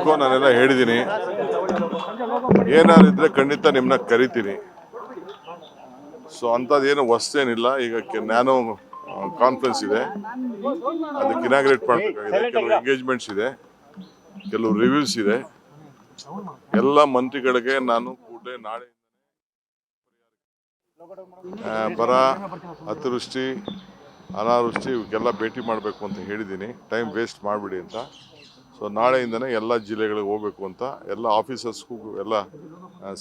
ಮಾಡಬೇಕು ನಾನೆಲ್ಲ ಹೇಳಿದ್ದೀನಿ. ಏನಾದ್ರು ಇದ್ರೆ ಖಂಡಿತ ನಿಮ್ಮನ್ನ ಕರಿತೀನಿ. ಸೊ ಅಂಥದ್ದೇನು ಹೊಸ್ತೇನಿಲ್ಲ. ಈಗ ನ್ಯಾನೋ ಕಾನ್ಫರೆನ್ಸ್ ಇದೆ, ಅದಕ್ಕೆ ಇನಾಗ್ರೇಟ್ ಮಾಡಬೇಕಾಗಿದೆ. ಕೆಲವು ಎಂಗೇಜ್ಮೆಂಟ್ಸ್ ಇದೆ, ಕೆಲವು ರಿವ್ಯೂಸ್ ಇದೆ. ಎಲ್ಲ ಮಂತ್ರಿಗಳಿಗೆ ನಾನು ಕೂಡಲೇ ನಾಳೆ ಬರ, ಅತಿವೃಷ್ಟಿ, ಅನಾವೃಷ್ಟಿ ಇವಕ್ಕೆಲ್ಲ ಭೇಟಿ ಮಾಡಬೇಕು ಅಂತ ಹೇಳಿದ್ದೀನಿ. ಟೈಮ್ ವೇಸ್ಟ್ ಮಾಡಿಬಿಡಿ ಅಂತ. ಸೊ ನಾಳೆಯಿಂದನೇ ಎಲ್ಲ ಜಿಲ್ಲೆಗಳಿಗೆ ಹೋಗಬೇಕು ಅಂತ, ಎಲ್ಲ ಆಫೀಸರ್ಸ್ಗೂ ಎಲ್ಲ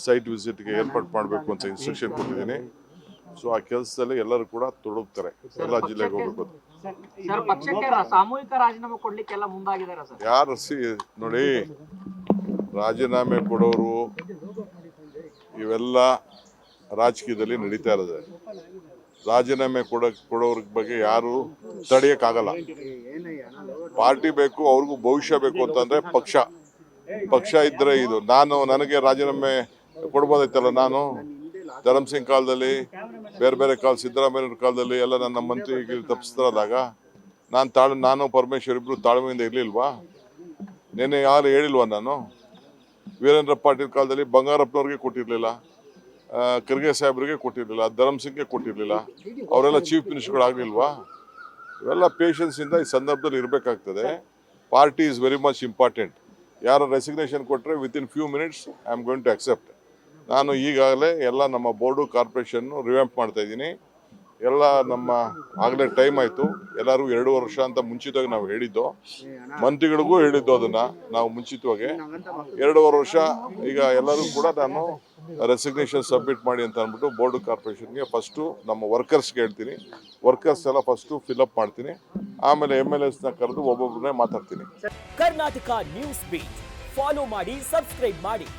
ಸೈಟ್ ವಿಸಿಟ್ಗೆ ಏರ್ಪಾಡು ಮಾಡಬೇಕು ಅಂತ ಇನ್ಸ್ಟ್ರಕ್ಷನ್ ಕೊಟ್ಟಿದ್ದೀನಿ. ಸೊ ಆ ಕೆಲಸದಲ್ಲಿ ಎಲ್ಲರೂ ಕೂಡ ತೊಡಗ್ತಾರೆ, ಎಲ್ಲ ಜಿಲ್ಲೆಗೆ ಹೋಗಬೇಕು. ಯಾರು ನೋಡಿ, ರಾಜೀನಾಮೆ ಕೊಡೋರು ಇವೆಲ್ಲ ರಾಜಕೀಯದಲ್ಲಿ ನಡೀತಾ ಇರೋದು. ರಾಜೀನಾಮೆ ಕೊಡೋರ ಬಗ್ಗೆ ಯಾರು ತಡೆಯಕ್ಕಾಗಲ್ಲ. ಪಾರ್ಟಿ ಬೇಕು, ಅವ್ರಿಗೂ ಭವಿಷ್ಯ ಬೇಕು ಅಂತಂದ್ರೆ ಪಕ್ಷ ಇದ್ರೆ ಇದು. ನನಗೆ ರಾಜೀನಾಮೆ ಕೊಡ್ಬೋದೈತಲ್ಲ. ನಾನು ಧರಮ್ ಸಿಂಗ್ ಕಾಲದಲ್ಲಿ, ಬೇರೆ ಕಾಲ ಸಿದ್ದರಾಮಯ್ಯ ಕಾಲದಲ್ಲಿ ಎಲ್ಲ ನನ್ನ ಮಂತ್ರಿ ತಪ್ಪಿಸ್ತಾರದಾಗ ನಾನು ಪರಮೇಶ್ವರ್ ಇಬ್ರು ತಾಳ್ಮೆಯಿಂದ ಇರ್ಲಿಲ್ವಾ? ನೆನ್ನೆ ಯಾರು ಹೇಳಿಲ್ವಾ? ನಾನು ವೀರೇಂದ್ರ ಪಾಟೀಲ್ ಕಾಲದಲ್ಲಿ ಬಂಗಾರಪ್ಪನವ್ರಿಗೆ ಕೊಟ್ಟಿರ್ಲಿಲ್ಲ, ಖರ್ಗೆ ಸಾಹೇಬ್ರಿಗೆ ಕೊಟ್ಟಿರಲಿಲ್ಲ, ಧರಮ್ ಸಿಂಗ್ಗೆ ಕೊಟ್ಟಿರಲಿಲ್ಲ. ಅವರೆಲ್ಲ ಚೀಫ್ ಮಿನಿಸ್ಟರ್ಗಳಾಗಲಿಲ್ವಾ? ಇವೆಲ್ಲ ಪೇಷನ್ಸಿಂದ ಈ ಸಂದರ್ಭದಲ್ಲಿ ಇರಬೇಕಾಗ್ತದೆ. Party is very much important. ಯಾರು ರೆಸಿಗ್ನೇಷನ್ ಕೊಟ್ಟರೆ within few minutes I am going to accept. ನಾನು ಈಗಾಗಲೇ ಎಲ್ಲ ನಮ್ಮ ಬೋರ್ಡು ಕಾರ್ಪೊರೇಷನ್ನು ರಿವ್ಯಾಂಪ್ ಮಾಡ್ತಾ ಇದ್ದೀನಿ. ಎಲ್ಲ ಆಗಲೇ ಟೈಮ್ ಆಯಿತು. ಎಲ್ಲರೂ 2 ವರ್ಷ ಅಂತ ಮುಂಚಿತವಾಗಿ ನಾವು ಹೇಳಿದ್ದು, ಮಂತ್ರಿಗಳಿಗೂ ಹೇಳಿದ್ದು ಅದನ್ನು ನಾವು ಮುಂಚಿತವಾಗಿ 2 ವರ್ಷ. ಈಗ ಎಲ್ಲರೂ ಕೂಡ ನಾನು ರೆಸಿಗ್ನೇಷನ್ ಸಬ್ಮಿಟ್ ಮಾಡಿ ಅಂತ ಅಂದ್ಬಿಟ್ಟು ಬೋರ್ಡು ಕಾರ್ಪೊರೇಷನ್ಗೆ ಫಸ್ಟು ನಮ್ಮ ವರ್ಕರ್ಸ್ಗೆ ಹೇಳ್ತೀನಿ. ವರ್ಕರ್ಸ್ ಎಲ್ಲ ಫಸ್ಟು ಫಿಲ್ಅಪ್ ಮಾಡ್ತೀನಿ, ಆಮೇಲೆ MLAsನ ಕರೆದು ಒಬ್ಬೊಬ್ಬರನ್ನೇ ಮಾತಾಡ್ತೀನಿ. ಕರ್ನಾಟಕ ನ್ಯೂಸ್ ಬೀಟ್ ಫಾಲೋ ಮಾಡಿ, ಸಬ್ಸ್ಕ್ರೈಬ್ ಮಾಡಿ.